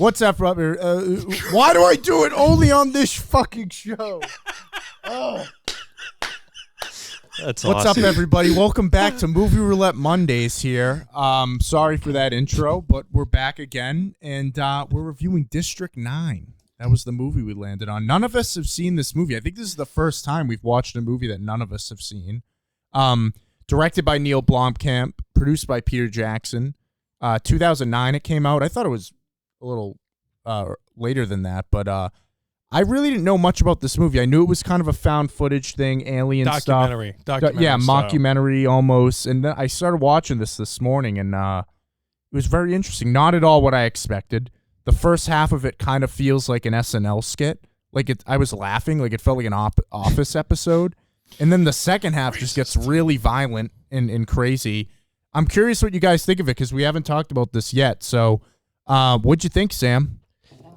What's up, brother? Why do I do it only on this fucking show? Oh. That's What's awesome. up, everybody? Welcome back to Movie Roulette Mondays here. Sorry for that intro, but we're back again, and we're reviewing District 9. That was the movie we landed on. None of us have seen this movie. I think this is the first time we've watched a movie that none of us have seen. Directed by Neil Blomkamp, produced by Peter Jackson. 2009 it came out. I thought it was a little later than that, but I really didn't know much about this movie. I knew it was kind of a found footage thing, alien documentary stuff. Yeah, style. mockumentary almost. And then I started watching this morning, and it was very interesting. Not at all what I expected. The first half of it kind of feels like an SNL skit. I was laughing, like it felt like an Office episode. And then the second half just gets really violent and crazy. I'm curious what you guys think of it because we haven't talked about this yet. So what'd you think, Sam?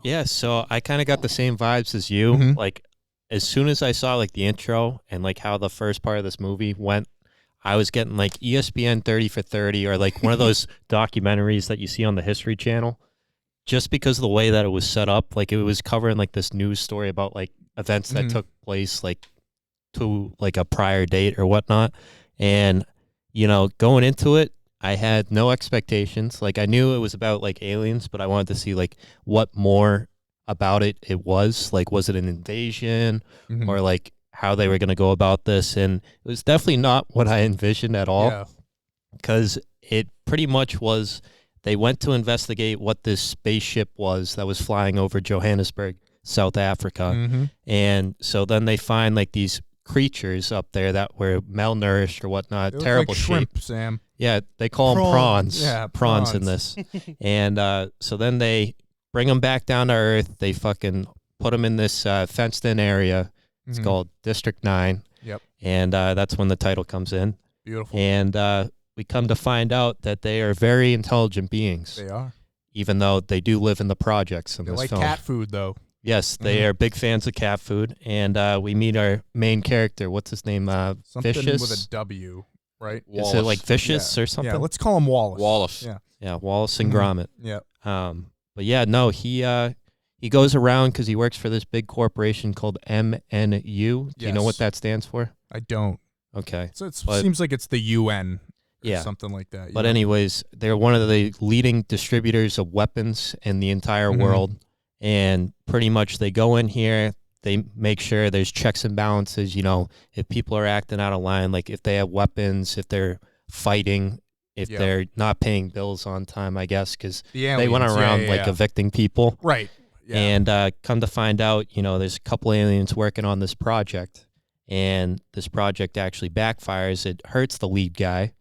Yeah, so I kind of got the same vibes as you. Mhm. Like, as soon as I saw, like, the intro and, like, how the first part of this movie went, I was getting, like, ESPN 30 for 30 or, like, one of those documentaries that you see on the History Channel. Just because of the way that it was set up, like, it was covering, like, this news story about, like, events that took place, like, to, like, a prior date or whatnot. And, you know, going into it, I had no expectations. Like, I knew it was about, like, aliens, but I wanted to see, like, what more about it was. Like, was it an invasion or, like, how they were going to go about this? And it was definitely not what I envisioned at all. Because it pretty much was they went to investigate what this spaceship was that was flying over Johannesburg, South Africa. And so then they find, like, these creatures up there that were malnourished or whatnot, terrible like shrimp, shape. Sam. Yeah, they call them prawns. Yeah, prawns in this. And so then they bring them back down to Earth. They fucking put them in this fenced-in area. It's called District 9. Yep. And that's when the title comes in. Beautiful. And we come to find out that they are very intelligent beings. They are. Even though they do live in the projects in They this like film. cat food, though. Yes, they are big fans of cat food. And we meet our main character. What's his name? Something Vicious? with a W, right? Is it like Vicious or something? Yeah, let's call him Wallace. Wallace. Yeah. Wallace and Gromit. Yeah. But yeah, no, he goes around because he works for this big corporation called MNU. Do you know what that stands for? I don't. Okay. So it seems like it's the UN or Yeah. something like that. But anyways, they're one of the leading distributors of weapons in the entire world. And pretty much they go in here, they make sure there's checks and balances, you know, if people are acting out of line, like if they have weapons, if they're fighting, if they're not paying bills on time, I guess, because they went around evicting people. Right. Yeah. And come to find out, you know, there's a couple aliens working on this project, and this project actually backfires. It hurts the lead guy,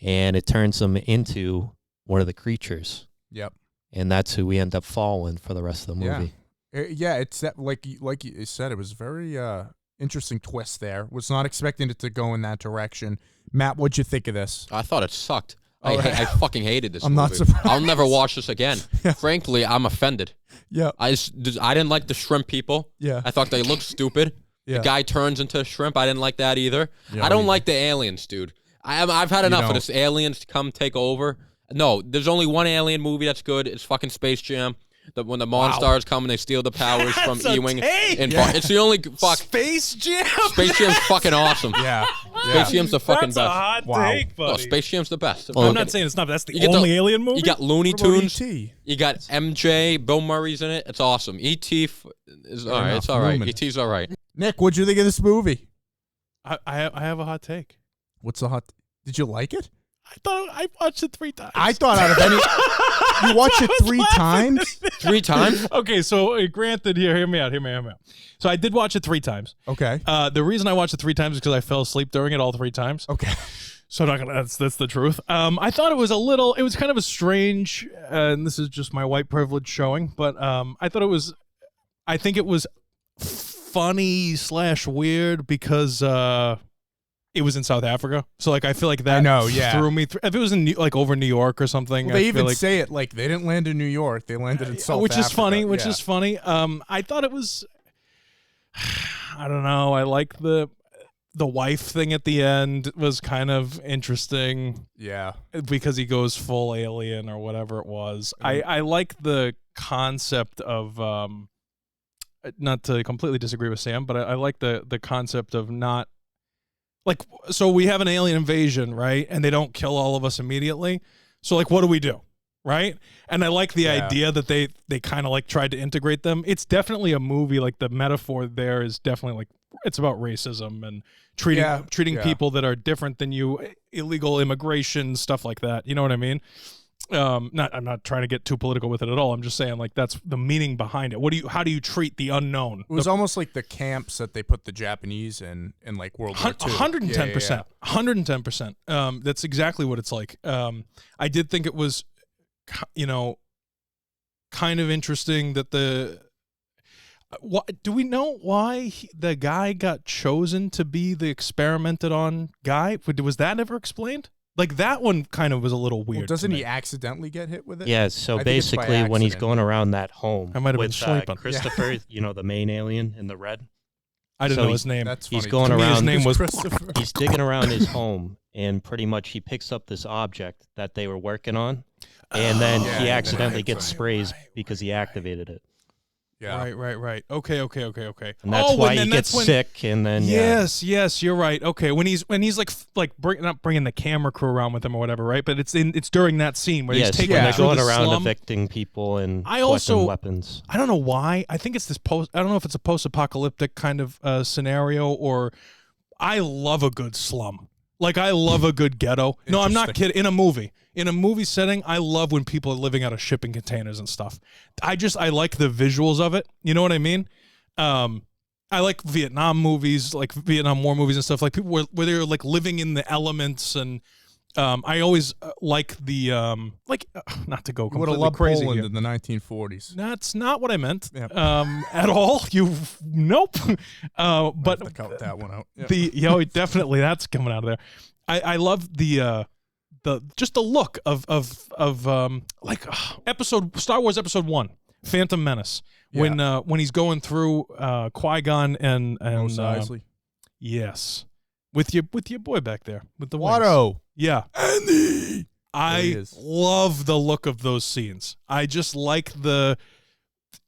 and it turns him into one of the creatures. Yep. And that's who we end up following for the rest of the movie. Yeah, it's that, like you said, it was very interesting twist there. Was not expecting it to go in that direction. Matt, what'd you think of this? I thought it sucked. I fucking hated this I'm movie. not surprised. I'll never watch this again. Frankly, I'm offended. Yeah. I didn't like the shrimp people. Yeah. I thought they looked stupid. Yeah. The guy turns into a shrimp. I didn't like that either. Yeah, I don't like the aliens, dude. I've had enough of don't. this aliens to come take over. No, there's only one alien movie that's good. It's fucking Space Jam. When the Monstars come and they steal the powers from Ewing. It's the only Space Jam. Space Jam's fucking awesome. Yeah. Space Jam's the fucking That's best. a hot take, No, buddy. Space Jam's the best. I'm not saying it's not. That's the You get only alien movie. You got Looney What about Tunes. E.T.? You got MJ. Bill Murray's in it. It's awesome. E.T. is all right. It's all right. E.T.'s all right. Nick, what'd you think of this movie? I have a hot take. What's the hot? Did you like it? I watched it 3 times. I thought out of any, you watched it 3 times. 3 times? Okay, so granted, hear me out. So I did watch it 3 times. Okay. The reason I watched it 3 times is because I fell asleep during it all 3 times. Okay. So I'm not gonna. That's the truth. I thought it was kind of a strange, and this is just my white privilege showing, but I think it was funny / weird because it was in South Africa. So like I feel like that threw me. If it was in over New York or something, well, they even say it like they didn't land in New York; they landed in South which Africa. is funny. Which is funny. I thought it was. I don't know. I like the the wife thing at the end was kind of interesting. Yeah. Because he goes full alien or whatever it was. I like the concept of not to completely disagree with Sam, but I like the concept of not like, so we have an alien invasion, right? And they don't kill all of us immediately. So like, what do we do? Right? And I like the idea that they kind of like tried to integrate them. It's definitely a movie. Like the metaphor there is definitely like, it's about racism and treating people that are different than you, illegal immigration, stuff like that. You know what I mean? I'm not trying to get too political with it at all. I'm just saying like that's the meaning behind it. How do you treat the unknown? It was almost like the camps that they put the Japanese in like World War II. 110%. 110%. That's exactly what it's like. I did think it was, kind of interesting that do we know why the guy got chosen to be the experimented on guy? Was that ever explained? Like that one kind of was a little weird. Well, doesn't he accidentally get hit with it? Yeah, so basically when he's going around that home I might have been sleeping. Christopher, the main alien in the red. I didn't know his name. That's he's funny. going around. His name was Christopher. He's digging around his home, and pretty much he picks up this object that they were working on, and then he accidentally gets sprays because he activated it. Yeah. Right. Okay. And that's why he gets sick, and then yes, you're right. Okay, when he's like not bringing the camera crew around with him or whatever, right? But it's during that scene where he's taking they're going the around slum. evicting people and collecting weapons. I don't know why. I think it's this I don't know if it's a post-apocalyptic kind of scenario, or I love a good slum. Like I love a good ghetto. No, I'm not kidding. In a movie setting, I love when people are living out of shipping containers and stuff. I like the visuals of it. You know what I mean? I like Vietnam movies, like Vietnam War movies and stuff. Like people where they're like living in the elements, and I always like the not to go completely crazy Poland here. in the 1940s. That's not what I meant Yep. at all. Nope. But to cut that one out. Yep. Definitely that's coming out of there. I love the look of Star Wars Episode 1, Phantom Menace, when he's going through Qui-Gon and Mos Eisley. Yes, with your boy back there with the wings. Watto. Yeah, Andy. I love the look of those scenes. I just like they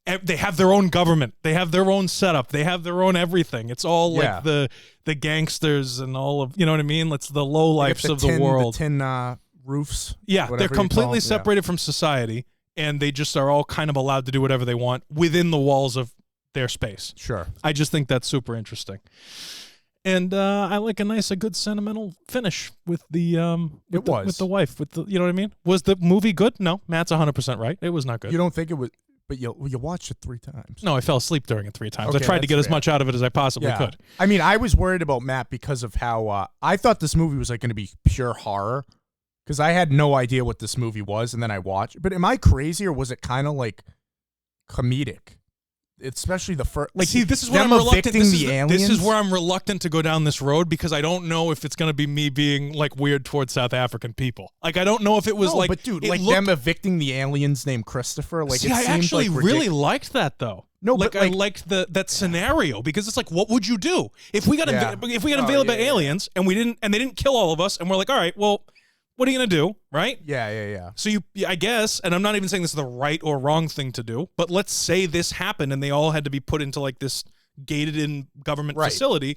have their own government. They have their own setup. They have their own everything. It's all like the gangsters and all of, you know what I mean? It's the low lifes of the world. The tin roofs. Yeah, they're completely separated from society, and they just are all kind of allowed to do whatever they want within the walls of their space. Sure. I just think that's super interesting. And I like a good sentimental finish with the with the wife, you know what I mean? Was the movie good? No, Matt's 100% right. It was not good. You don't think it was, but you watched it 3 times. No, I fell asleep during it 3 times. Okay, I tried to get as fair. much out of it as I possibly could. I mean, I was worried about Matt because of how I thought this movie was like going to be pure horror, because I had no idea what this movie was, and then I watched. But am I crazy, or was it kind of like comedic? Especially the first. Like, see, this is where I'm reluctant. This aliens? is where I'm reluctant to go down this road, because I don't know if it's going to be me being like weird towards South African people. Like, I don't know if it was like. But dude, like them evicting the aliens named Christopher. Like, see, it I seemed actually like really liked that though. No, like, but I liked that scenario, because it's like, what would you do if we got invaded by aliens and they didn't kill all of us, and we're like, all right, well, what are you gonna do, right? Yeah. So I guess, and I'm not even saying this is the right or wrong thing to do, but let's say this happened and they all had to be put into like this gated-in government facility.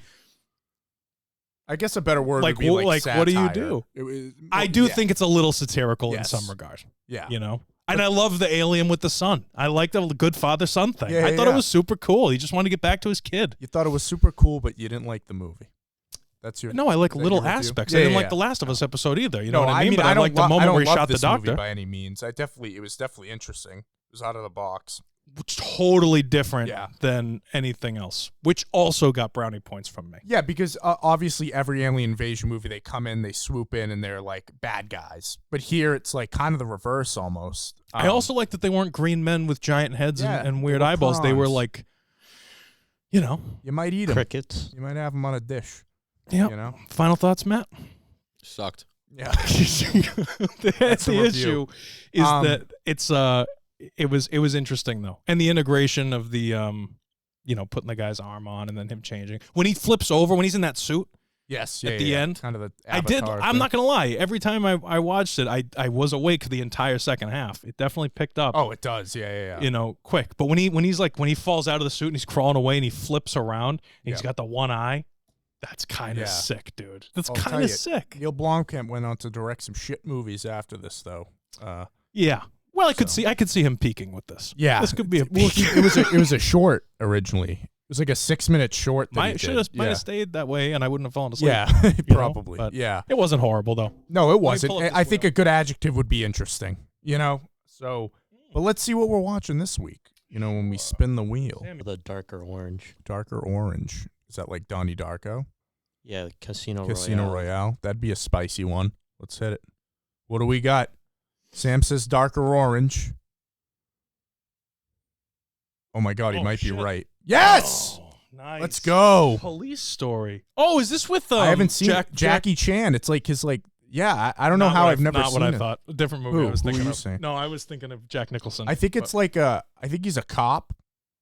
I guess a better word would be like satire. What do you do? I do think it's a little satirical in some regard. Yeah. You know? And I love the alien with the son. I like the good father-son thing. Yeah, I thought it was super cool. He just wanted to get back to his kid. You thought it was super cool, but you didn't like the movie. That's your No, I like little aspects. I didn't like the Last of Us episode either. You know what I mean? But I like the moment where he shot the doctor. By any means, it was definitely interesting. It was out of the box. Totally different than anything else, which also got brownie points from me. Yeah, because obviously every alien invasion movie, they come in, they swoop in, and they're like bad guys. But here it's like kind of the reverse almost. I also like that they weren't green men with giant heads and weird eyeballs. They were like, you might eat them. Crickets. You might have them on a dish. Yeah. Final thoughts, Matt? Sucked. Yeah. The issue is that it was interesting though, and the integration of the putting the guy's arm on and then him changing. When he flips over, when he's in that suit. Yes, at the end. Kind of the I did. Avatar I'm thing. not gonna lie. Every time I watched it, I was awake the entire second half. It definitely picked up. Oh, it does. Yeah. Quick. But when he falls out of the suit and he's crawling away and he flips around and he's got the one eye, that's kind of sick, dude. That's kind of sick. Neil Blomkamp went on to direct some shit movies after this, though. Yeah. Well, I could see him peaking with this. Yeah, This could be a well, it was a short originally. It was like a 6-minute short. That might have stayed that way, and I wouldn't have fallen asleep. Yeah, probably. But yeah, it wasn't horrible though. no, it wasn't. pull up this I think a good adjective would be interesting. So, but let's see what we're watching this week. When we spin the wheel, The darker orange. darker orange. Is that like Donnie Darko? Yeah, Casino Royale. That'd be a spicy one. Let's hit it. What do we got? Sam says darker orange. Oh my God, he might be right. Yes! Oh, nice. Let's go. Police Story. Oh, is this with I haven't seen Jackie Chan. It's like his I don't know how I've never not seen what it. I thought. A different movie Who? I was Who are thinking you of. saying? No, I was thinking of Jack Nicholson. I think it's I think he's a cop,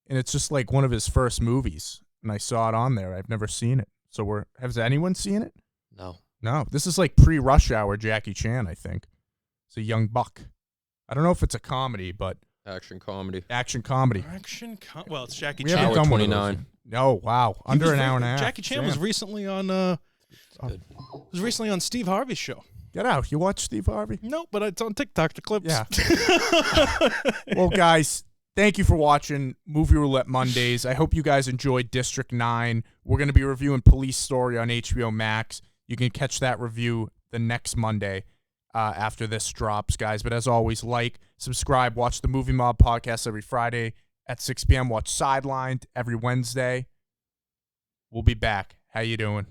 and it's just like one of his first movies, and I saw it on there. I've never seen it. So has anyone seen it? No. No. This is like pre-Rush Hour Jackie Chan, I think. It's a young buck. I don't know if it's a comedy, but Action comedy. action comedy. Well, it's Jackie We Chan. haven't Hour done one of 29. those. No, wow. Under an hour and a half. Jackie Chan was recently on Steve Harvey's show. Get out. You watch Steve Harvey? No, but it's on TikTok, the clips. Yeah. Well, guys, thank you for watching Movie Roulette Mondays. I hope you guys enjoyed District 9. We're going to be reviewing Police Story on HBO Max. You can catch that review the next Monday after this drops, guys. But as always, like, subscribe, watch the Movie Mob podcast every Friday at 6 p.m. Watch Sidelined every Wednesday. We'll be back. How you doing?